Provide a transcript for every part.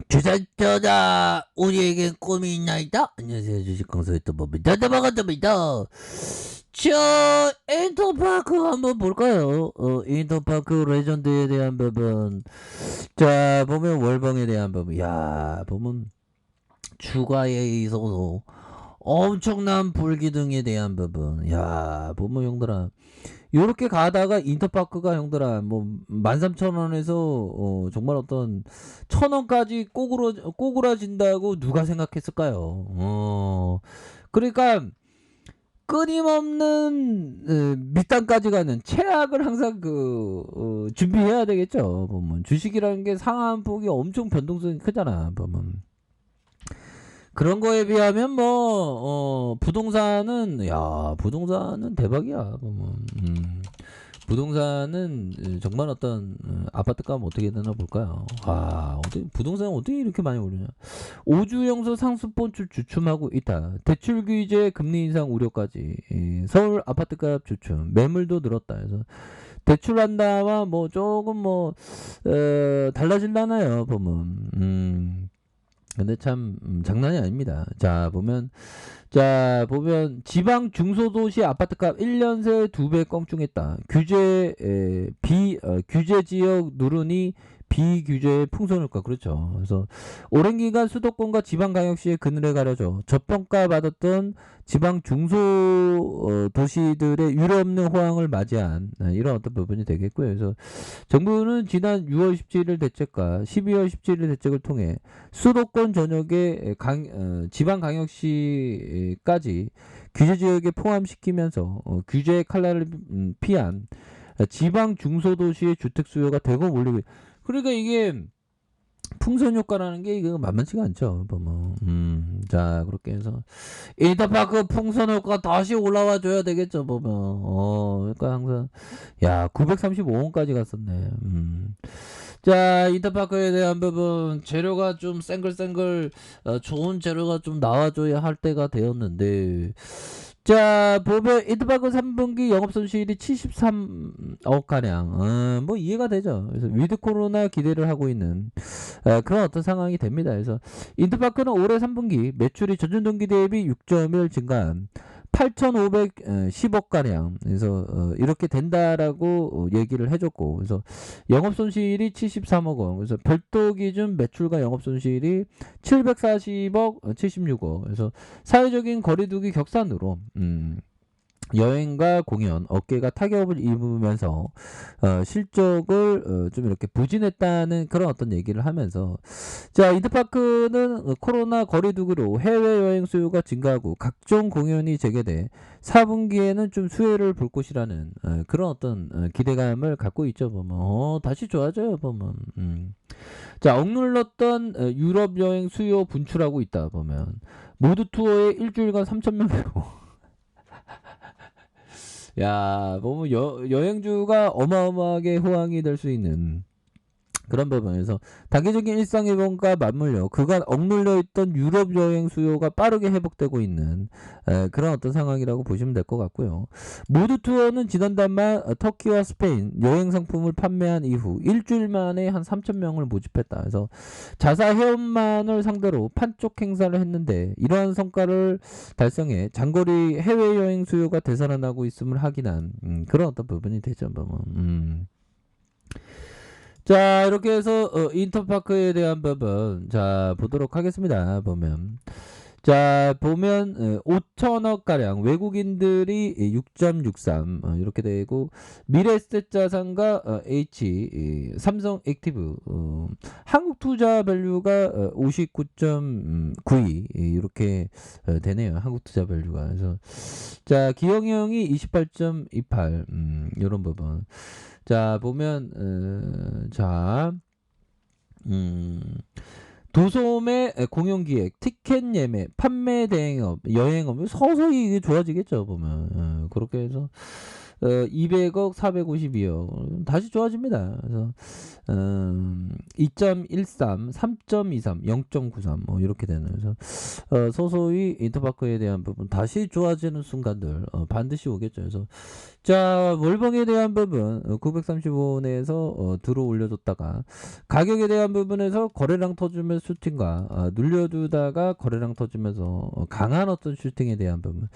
주산전자 우리에겐 꿈이 있나이다. 안녕하세요, 주식강사의 또봅니다. 반갑습니다. 저 인터파크 한번 볼까요? 인터파크 레전드에 대한 부분. 자, 보면 월봉에 대한 부분. 야, 보면 주가에 있어서 엄청난 불기둥에 대한 부분. 야, 보면 형들아, 요렇게 가다가 인터파크가 형들아 뭐 13,000원에서 정말 어떤 1,000원까지 꼬꾸라진다고 누가 생각했을까요? 그러니까 끊임없는 밑단까지 가는 최악을 항상 준비해야 되겠죠. 보면 주식이라는 게 상한폭이 엄청 변동성이 크잖아. 보면 그런 거에 비하면 부동산은 대박이야. 보면 부동산은 정말 어떤 아파트값 어떻게 되나 볼까요? 어떻게 부동산은 어떻게 이렇게 많이 오르냐? 5주 연속 상승폭을 주춤하고 있다. 대출 규제 금리 인상 우려까지. 서울 아파트값 주춤, 매물도 늘었다. 그래서 대출한다와 조금 달라질라나요? 보면 근데 참 장난이 아닙니다. 보면 지방 중소도시 아파트값 1년 새 2배 껑충했다. 규제 지역 누르니 비규제의 풍선효과. 그렇죠. 그래서 오랜 기간 수도권과 지방광역시의 그늘에 가려져 저평가 받았던 지방 중소 도시들의 유례없는 호황을 맞이한 이런 어떤 부분이 되겠고요. 그래서 정부는 지난 6월 17일 대책과 12월 17일 대책을 통해 수도권 전역의 지방광역시까지 규제지역에 포함시키면서 규제의 칼날을 피한 지방 중소도시의 주택 수요가 대거 몰리고. 그러니까 이게 풍선 효과라는 게 이거 만만치가 않죠. 자, 그렇게 해서 인터파크 풍선 효과 다시 올라와 줘야 되겠죠. 그러니까 항상 935원까지 갔었네. 자, 인터파크에 대한 부분 재료가 좀 쌩글쌩글 좋은 재료가 좀 나와줘야 할 때가 되었는데, 자, 보면 인터파크 3분기 영업손실이 73억 가량. 이해가 되죠. 그래서 위드 코로나 기대를 하고 있는 그런 어떤 상황이 됩니다. 그래서 인터파크는 올해 3분기 매출이 전년 동기 대비 6.1 증가한 8,510억 가량. 그래서 이렇게 된다라고 얘기를 해줬고, 그래서 영업손실이 73억 원. 그래서 별도 기준 매출과 영업손실이 740억, 76억. 그래서 사회적인 거리두기 격산으로 여행과 공연, 업계가 타격을 입으면서 실적을 좀 이렇게 부진했다는 그런 어떤 얘기를 하면서, 자, 인터파크는 코로나 거리두기로 해외여행 수요가 증가하고 각종 공연이 재개돼 4분기에는 좀 수혜를 볼 것이라는 그런 어떤 기대감을 갖고 있죠. 보면 다시 좋아져요. 보면 자, 억눌렀던 유럽 여행 수요 분출하고 있다. 보면 모두 투어에 일주일간 3,000명 배고 보면 여행주가 어마어마하게 호황이 될 수 있는 그런 부분에서 단기적인 일상회복과 맞물려 그간 억눌려 있던 유럽 여행 수요가 빠르게 회복되고 있는 그런 어떤 상황이라고 보시면 될 것 같고요. 모두 투어는 지난달 말 터키와 스페인 여행 상품을 판매한 이후 일주일 만에 한 3,000명을 모집했다. 그래서 자사 회원만을 상대로 판촉 행사를 했는데 이러한 성과를 달성해 장거리 해외여행 수요가 되살아나고 있음을 확인한 그런 어떤 부분이 되죠. 자, 이렇게 해서 인터파크에 대한 부분 보도록 하겠습니다. 보면 5천억 가량 외국인들이 6.63 이렇게 되고, 미래에셋자산과 삼성 액티브 한국투자밸류가 59.92 이렇게 되네요. 한국투자밸류가. 그래서 자, 기영형이 28.28 이런 부분. 자, 보면 도소매 공연기획, 티켓 예매, 판매 대행업, 여행업 서서히 이게 좋아지겠죠. 보면 그렇게 해서 200억, 452억 다시 좋아집니다. 그래서 2.13, 3.23, 0.93 뭐 이렇게 되는 그래서 소소히 인터파크에 대한 부분 다시 좋아지는 순간들 반드시 오겠죠. 그래서 자 월봉에 대한 부분 935원에서 들어 올려줬다가 가격에 대한 부분에서 거래량 터지면서 슈팅과 눌려주다가 거래량 터지면서 강한 어떤 슈팅에 대한 부분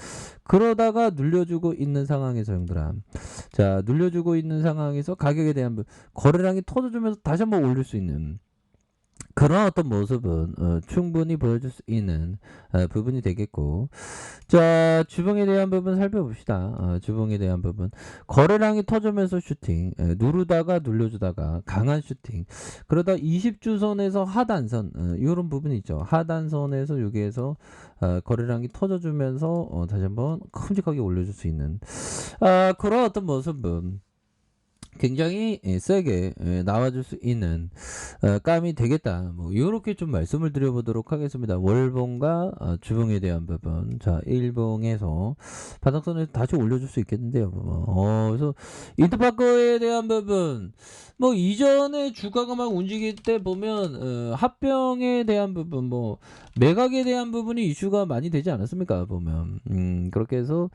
그러다가 눌려주고 있는 상황에서 형들아 자 눌려주고 있는 상황에서 가격에 대한 부분 거래량이 터져주면서 다시 한번 올릴 수 있는 그런 어떤 모습은 충분히 보여줄 수 있는 부분이 되겠고 자 주봉에 대한 부분 살펴봅시다. 주봉에 대한 부분 거래량이 터지면서 슈팅 누르다가 눌려주다가 강한 슈팅 그러다 20주선에서 하단선 이런 부분이 있죠. 하단선에서 여기에서 거래량이 터져주면서 다시 한번 큼직하게 올려줄 수 있는 그런 어떤 모습은 굉장히 세게 나와줄 수 있는 감이 되겠다. 뭐 이렇게 좀 말씀을 드려보도록 하겠습니다. 월봉과 주봉에 대한 부분. 자, 일봉에서 바닥선에서 다시 올려줄 수 있겠는데요. 그래서 인터파크에 대한 부분. 뭐 이전에 주가가 막 움직일 때 보면 합병에 대한 부분, 뭐 매각에 대한 부분이 이슈가 많이 되지 않았습니까? 보면 그렇게 해서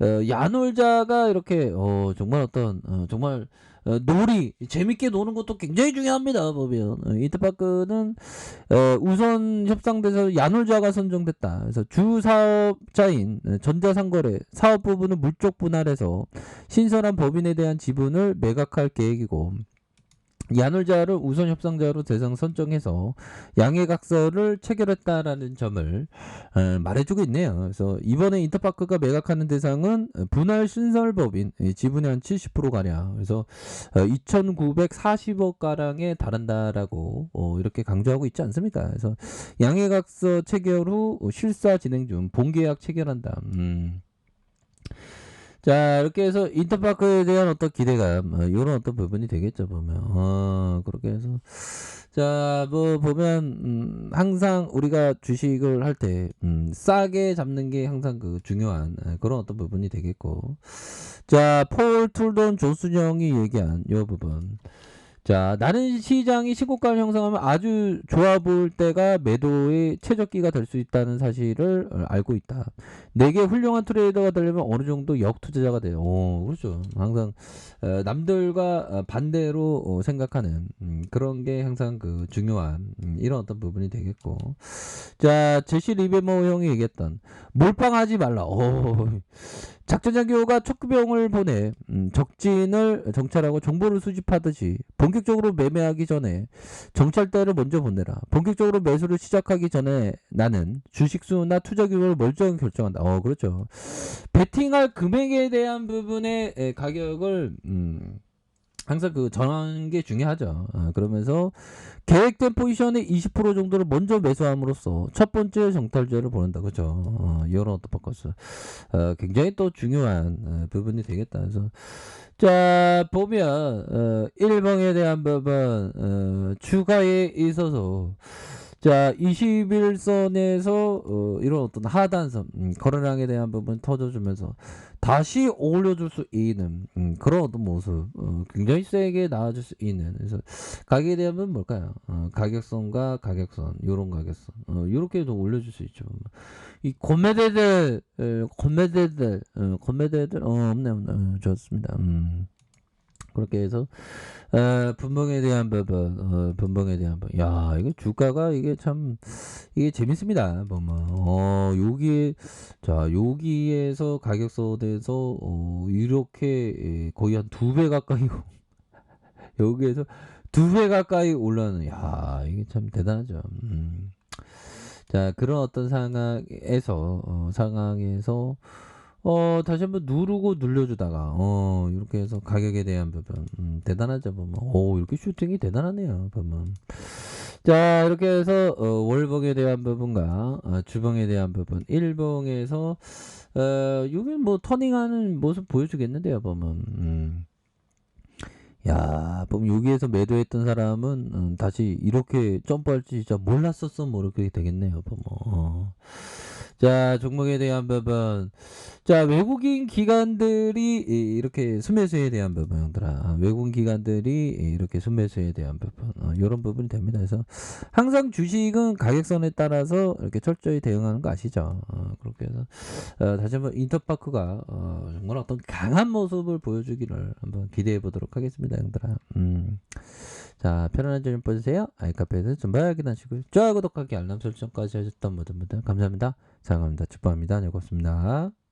야놀자가 이렇게 정말 어떤 정말 놀이 재밌게 노는 것도 굉장히 중요합니다. 보면 인터파크는 우선 협상돼서 야놀자가 선정됐다. 그래서 주 사업자인 전자상거래 사업 부분을 물적 분할해서 신선한 법인에 대한 지분을 매각할 계획이고 야놀자를 우선 협상자로 대상 선정해서 양해각서를 체결했다라는 점을 말해주고 있네요. 그래서 이번에 인터파크가 매각하는 대상은 분할 신설법인 지분의 한 70%가량 그래서 2,940억 가량에 달한다라고 이렇게 강조하고 있지 않습니까? 그래서 양해각서 체결 후 실사 진행 중 본계약 체결한다. 자 이렇게 해서 인터파크에 대한 어떤 기대감 이런 어떤 부분이 되겠죠 보면 그렇게 해서 자 뭐 보면 항상 우리가 주식을 할 때 싸게 잡는 게 항상 그 중요한 그런 어떤 부분이 되겠고 자 폴 툴돈 조순영이 얘기한 이 부분 자, 나는 시장이 신고가를 형성하면 아주 좋아 보일 때가 매도의 최적기가 될 수 있다는 사실을 알고 있다. 내게 훌륭한 트레이더가 되려면 어느 정도 역투자자가 돼요. 그렇죠. 항상 남들과 반대로 생각하는 그런 게 항상 그 중요한 이런 어떤 부분이 되겠고. 자, 제시 리베모 형이 얘기했던 몰빵하지 말라. 작전장교가 촉구병을 보내 적진을 정찰하고 정보를 수집하듯이 본격적으로 매매하기 전에 정찰대를 먼저 보내라. 본격적으로 매수를 시작하기 전에 나는 주식수나 투자 규모를 멀쩡히 결정한다. 그렇죠. 베팅할 금액에 대한 부분의 가격을 항상 그 정하는 게 중요하죠. 그러면서 계획된 포지션의 20% 정도를 먼저 매수함으로써 첫 번째 정탈제를 보낸다. 그죠? 이런 어떤 포커스. 굉장히 또 중요한 부분이 되겠다. 그래서 자 보면 1번에 대한 부분 추가에 있어서 자 21선에서 이런 어떤 하단선 거래량에 대한 부분 터져주면서 다시 올려줄 수 있는 그런 어떤 모습 굉장히 세게 나와줄 수 있는 그래서 가격에 대한 부분 뭘까요? 가격선과 가격선 요런 가격선 요렇게도 올려줄 수 있죠. 이 고매대들 없네 좋습니다. 그렇게 해서 분봉에 대한 부분 분봉에 대한 부분 야 이거 주가가 이게 참 이게 재밌습니다 보면 여기 자 여기에서 가격선에서 이렇게 거의 한 2배 가까이 여기에서 2배 가까이 올라는 야 이게 참 대단하죠. 자 그런 어떤 상황에서 다시 한번 누르고 눌려주다가 이렇게 해서 가격에 대한 부분 대단하죠 보면 이렇게 슈팅이 대단하네요 보면 자 이렇게 해서 월봉에 대한 부분과 주봉에 대한 부분 일봉에서 여기 뭐 터닝하는 모습 보여주겠는데요 보면 야 보면 여기에서 매도했던 사람은 다시 이렇게 점프할지 진짜 몰랐었어 뭐 이렇게 되겠네요 보면 자, 종목에 대한 부분. 자, 외국인 기관들이 이렇게 순매수에 대한 부분, 형들아. 외국인 기관들이 이렇게 순매수에 대한 부분. 요런 부분이 됩니다. 그래서 항상 주식은 가격선에 따라서 이렇게 철저히 대응하는 거 아시죠? 그렇게 해서, 다시 한번 인터파크가, 정말 어떤 강한 모습을 보여주기를 한번 기대해 보도록 하겠습니다, 형들아. 자, 편안한 저녁 보내세요. 아이카페에서 좀 확인하시고요. 좋아요, 구독하기, 알람 설정까지 하셨던 모든 분들 감사합니다. 사랑합니다. 축복합니다. 네, 고맙습니다.